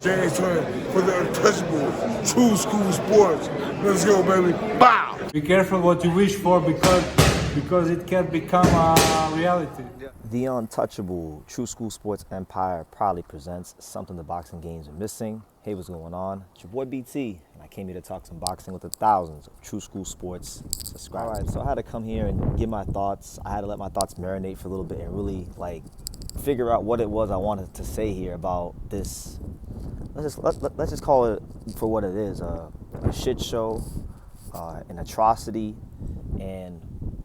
James Twin for the untouchable true school sports. Let's go, baby. Bow! Be careful what you wish for because it can become a reality. The untouchable True School Sports Empire proudly presents something the boxing games are missing. Hey, what's going on? It's your boy BT, and I came here to talk some boxing with the thousands of True School Sports subscribers. All right, so I had to come here and give my thoughts. I had to let my thoughts marinate for a little bit and really figure out what it was I wanted to say here about this. Let's just call it for what it is: a shit show, an atrocity, and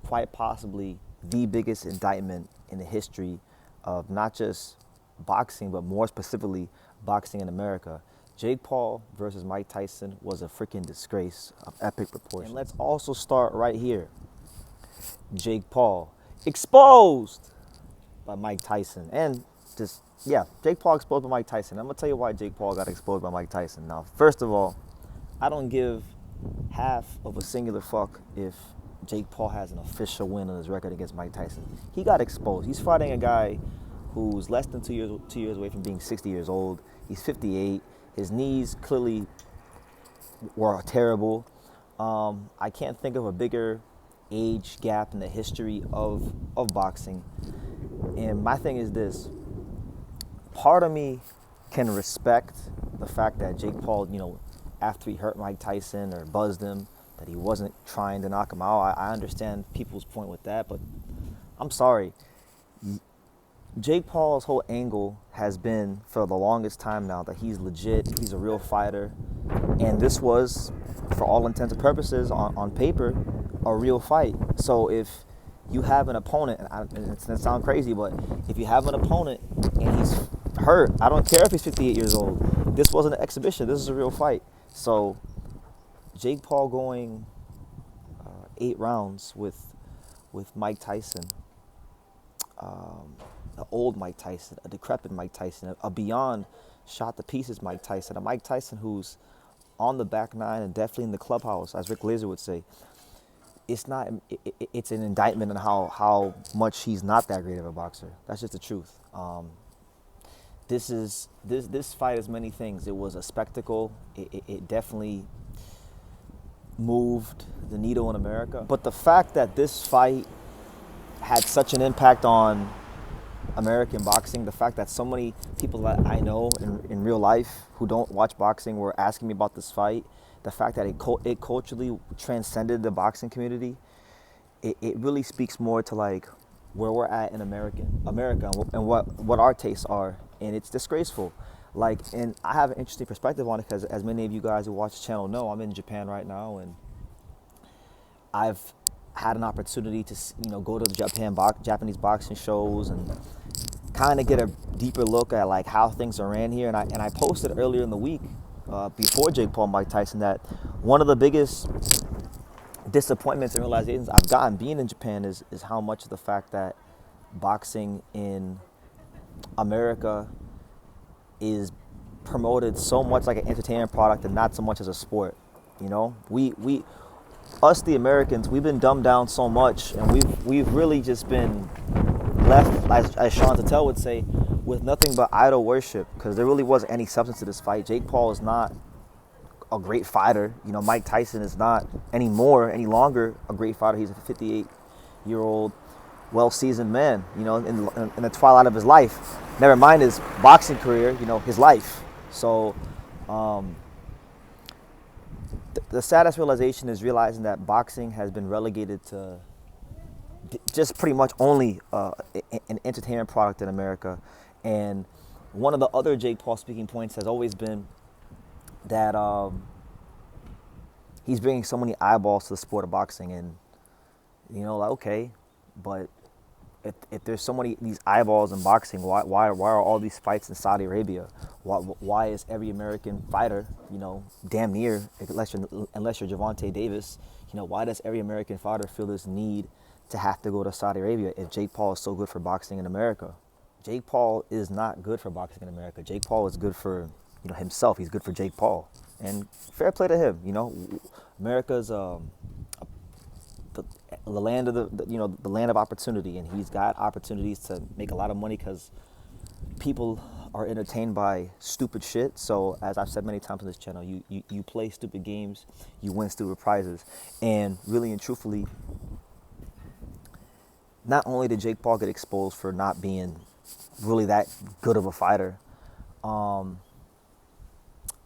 quite possibly the biggest indictment in the history of not just boxing, but more specifically boxing in America. Jake Paul versus Mike Tyson was a freaking disgrace of epic proportions. And let's also start right here. Jake Paul exposed by Mike Tyson. And Jake Paul exposed by Mike Tyson. I'm going to tell you why Jake Paul got exposed by Mike Tyson. Now, first of all, I don't give half of a singular fuck if Jake Paul has an official win on his record against Mike Tyson. He got exposed. He's fighting a guy who's less than 2 years away from being 60 years old. He's 58. His knees clearly were terrible. I can't think of a bigger age gap in the history of boxing. And my thing is this. Part of me can respect the fact that Jake Paul, after he hurt Mike Tyson or buzzed him, that he wasn't trying to knock him out. I understand people's point with that, but I'm sorry. Jake Paul's whole angle has been for the longest time now that he's legit, he's a real fighter, and this was, for all intents and purposes, on paper, a real fight. So if you have an opponent, and it's going to sound crazy, but if you have an opponent and he's hurt, I don't care if he's 58 years old, this wasn't an exhibition, this is a real fight. So Jake Paul going 8 rounds with Mike Tyson, the old Mike Tyson, a decrepit Mike Tyson, a beyond shot to pieces Mike Tyson, a Mike Tyson who's on the back nine and definitely in the clubhouse, as Rick Laser would say. It's not. It's an indictment on how much he's not that great of a boxer. That's just the truth. This fight is many things. It was a spectacle. It definitely moved the needle in America. But the fact that this fight had such an impact on American boxing, the fact that so many people that I know in real life who don't watch boxing were asking me about this fight, the fact that it culturally transcended the boxing community, it really speaks more to where we're at in America and what our tastes are, and it's disgraceful. And I have an interesting perspective on it because, as many of you guys who watch the channel know, I'm in Japan right now, and I've had an opportunity to go to the Japanese boxing shows and kind of get a deeper look at how things are ran here. And I posted earlier in the week, before Jake Paul, Mike Tyson, that one of the biggest disappointments and realizations I've gotten being in Japan is how much of the fact that boxing in America is promoted so much like an entertainment product and not so much as a sport. Us the Americans, we've been dumbed down so much, and we've really just been left, as Sean Tatel would say, with nothing but idol worship, because there really wasn't any substance to this fight. Jake Paul is not a great fighter. Mike Tyson is not any longer a great fighter. He's a 58-year-old, well-seasoned man, in the twilight of his life. Never mind his boxing career, his life. So the saddest realization is realizing that boxing has been relegated to just pretty much only an entertainment product in America. And one of the other Jake Paul speaking points has always been that he's bringing so many eyeballs to the sport of boxing. And, okay, but if there's so many these eyeballs in boxing, why are all these fights in Saudi Arabia? Why is every American fighter, damn near, unless you're Gervonta Davis, why does every American fighter feel this need to have to go to Saudi Arabia if Jake Paul is so good for boxing in America? Jake Paul is not good for boxing in America. Jake Paul is good for himself. He's good for Jake Paul, and fair play to him. America's the land of the land of opportunity, and he's got opportunities to make a lot of money because people are entertained by stupid shit. So as I've said many times on this channel, you play stupid games, you win stupid prizes. And really and truthfully, not only did Jake Paul get exposed for not being really that good of a fighter,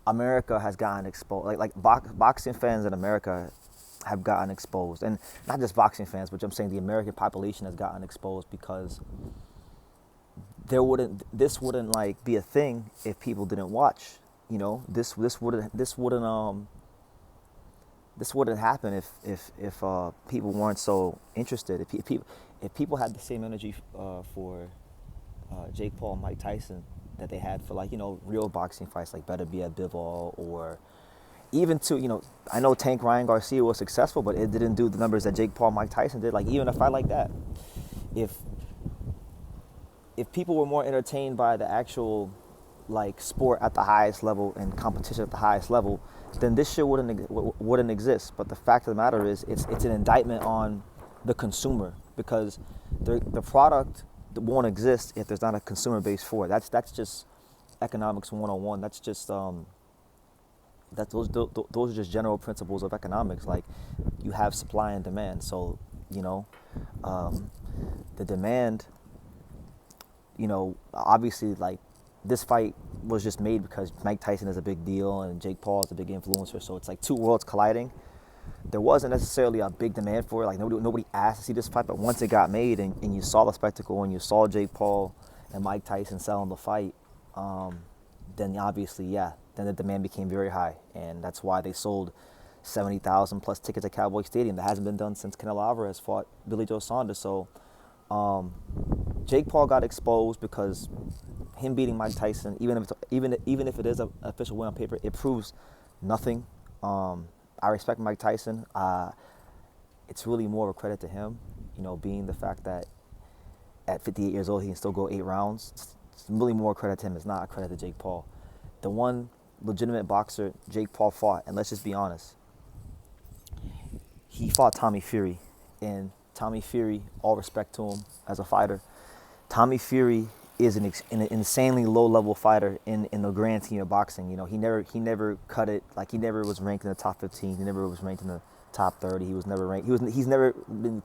America has gotten exposed. Boxing fans in America have gotten exposed, and not just boxing fans, but I'm saying the American population has gotten exposed because this wouldn't like be a thing if people didn't watch. You know, this wouldn't happen if people weren't so interested. If people had the same energy for Jake Paul and Mike Tyson that they had for, like, you know, real boxing fights like Better Be at Bivol, or even to, you know, I know Tank Ryan Garcia was successful, but it didn't do the numbers that Jake Paul, Mike Tyson did. Like, even a fight like that, if people were more entertained by the actual, like, sport at the highest level and competition at the highest level, then this shit wouldn't exist. But the fact of the matter is, it's an indictment on the consumer, because the product won't exist if there's not a consumer base for it. That's just economics 101. That's just those are just general principles of economics. Like, you have supply and demand. So, you know, the demand, you know, obviously, like, this fight was just made because Mike Tyson is a big deal and Jake Paul is a big influencer. So it's like two worlds colliding. There wasn't necessarily a big demand for it. Like, nobody asked to see this fight, but once it got made and you saw the spectacle and you saw Jake Paul and Mike Tyson selling the fight, then obviously, yeah, then the demand became very high. And that's why they sold 70,000 plus tickets at Cowboy Stadium. That hasn't been done since Canelo Alvarez fought Billy Joe Saunders. So Jake Paul got exposed because him beating Mike Tyson, even if it is an official win on paper, it proves nothing. I respect Mike Tyson. It's really more of a credit to him, you know, being the fact that at 58 years old he can still go 8 rounds. It's really more credit to him. It's not a credit to Jake Paul. The one legitimate boxer Jake Paul fought, and let's just be honest, he fought Tommy Fury, and Tommy Fury, all respect to him as a fighter, Tommy Fury is an insanely low-level fighter in the grand scheme of boxing. You know, he never cut it. Like, he never was ranked in the top 15. He never was ranked in the top 30. He was never ranked. He's never been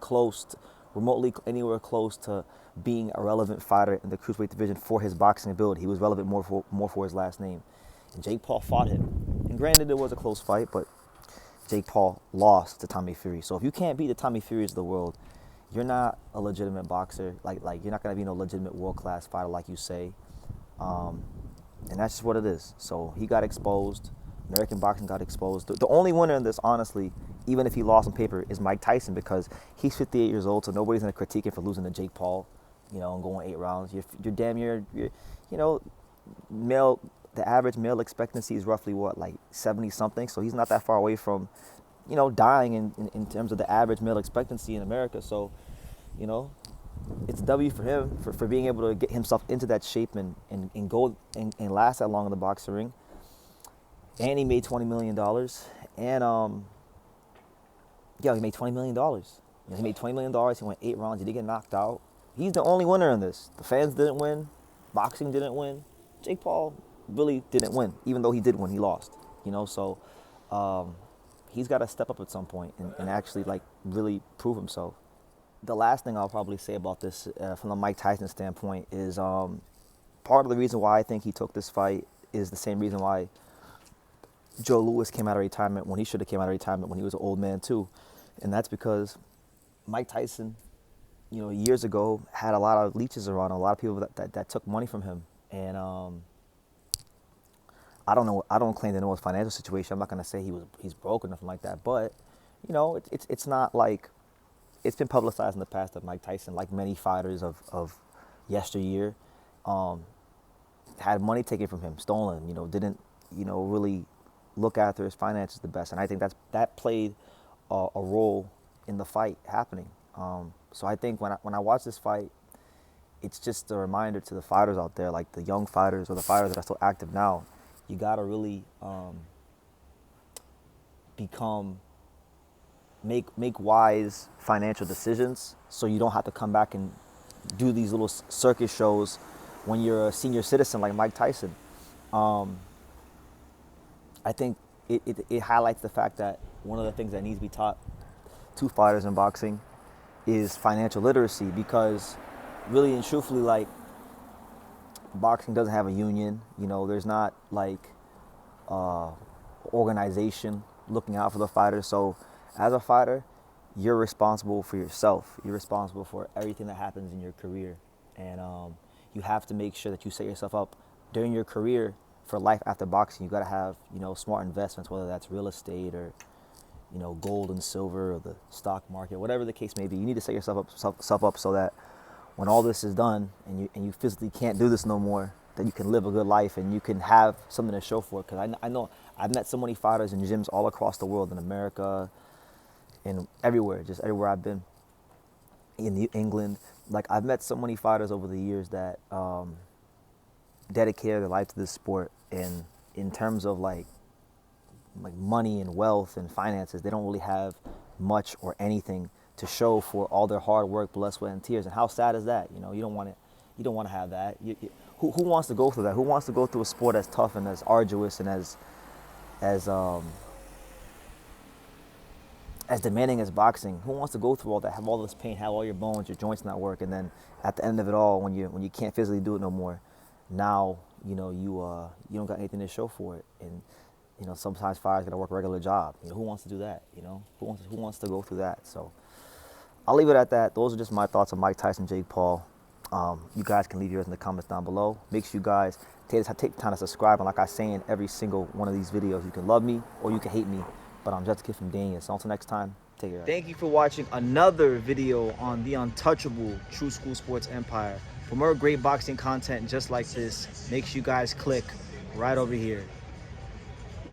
remotely anywhere close to being a relevant fighter in the cruiserweight division for his boxing ability. He was relevant more for his last name. And Jake Paul fought him. And granted, it was a close fight, but Jake Paul lost to Tommy Fury. So if you can't beat the Tommy Furies of the world, you're not a legitimate boxer. Like you're not gonna be no legitimate world-class fighter, like you say, and that's just what it is. So he got exposed. American boxing got exposed. The only winner in this, honestly, even if he lost on paper, is Mike Tyson, because he's 58 years old, so nobody's gonna critique him for losing to Jake Paul, you know, and going 8 rounds. You're damn near, you know, the average male expectancy is roughly what, like 70 something. So he's not that far away from, you know, dying in terms of the average male expectancy in America. So, you know, it's a W for him for being able to get himself into that shape and go and last that long in the boxing ring. And he made $20 million. And he made $20 million. You know, he made $20 million. He went 8 rounds. He didn't get knocked out. He's the only winner in this. The fans didn't win. Boxing didn't win. Jake Paul really didn't win. Even though he did win, he lost. You know, so he's got to step up at some point and actually, like, really prove himself. The last thing I'll probably say about this from the Mike Tyson standpoint is part of the reason why I think he took this fight is the same reason why Joe Louis came out of retirement when he should have came out of retirement when he was an old man too. And that's because Mike Tyson, you know, years ago had a lot of leeches around him, a lot of people that took money from him. And I don't claim to know his financial situation. I'm not going to say he's broke or nothing like that. But, you know, it's not like, it's been publicized in the past that Mike Tyson, like many fighters of yesteryear, had money taken from him, stolen, you know, didn't, you know, really look after his finances the best. And I think that played a role in the fight happening. So I think when I watch this fight, it's just a reminder to the fighters out there, like the young fighters or the fighters that are still active now, you got to really make wise financial decisions so you don't have to come back and do these little circus shows when you're a senior citizen like Mike Tyson, I think it highlights the fact that one of the things that needs to be taught to fighters in boxing is financial literacy, because really and truthfully, like, boxing doesn't have a union. You know, there's not like organization looking out for the fighter. So as a fighter, you're responsible for yourself. You're responsible for everything that happens in your career. And you have to make sure that you set yourself up during your career for life after boxing. You got to have, you know, smart investments, whether that's real estate or, you know, gold and silver or the stock market, whatever the case may be. You need to set yourself up so that when all this is done and you physically can't do this no more, that you can live a good life and you can have something to show for it. Because I know I've met so many fighters in gyms all across the world, in America, and everywhere, just everywhere I've been, in England. Like, I've met so many fighters over the years that dedicated their life to this sport, and in terms of like money and wealth and finances, they don't really have much or anything to show for all their hard work, blood, sweat, and tears. And how sad is that? You know, you don't want to have that. Who wants to go through that? Who wants to go through a sport as tough and as arduous and as demanding as boxing? Who wants to go through all that, have all this pain, have all your bones, your joints not work, and then at the end of it all, when you can't physically do it no more, now you know you don't got anything to show for it. And you know, sometimes fighters gotta work a regular job. You know, who wants to do that? You know, who wants to go through that? So I'll leave it at that. Those are just my thoughts on Mike Tyson, Jake Paul. You guys can leave yours in the comments down below. Make sure you guys take the time to subscribe. And like I say in every single one of these videos, you can love me or you can hate me, but I'm just a kid from Dania. So until next time, take care. Thank you for watching another video on the untouchable True School Sports Empire. For more great boxing content just like this, make sure you guys click right over here.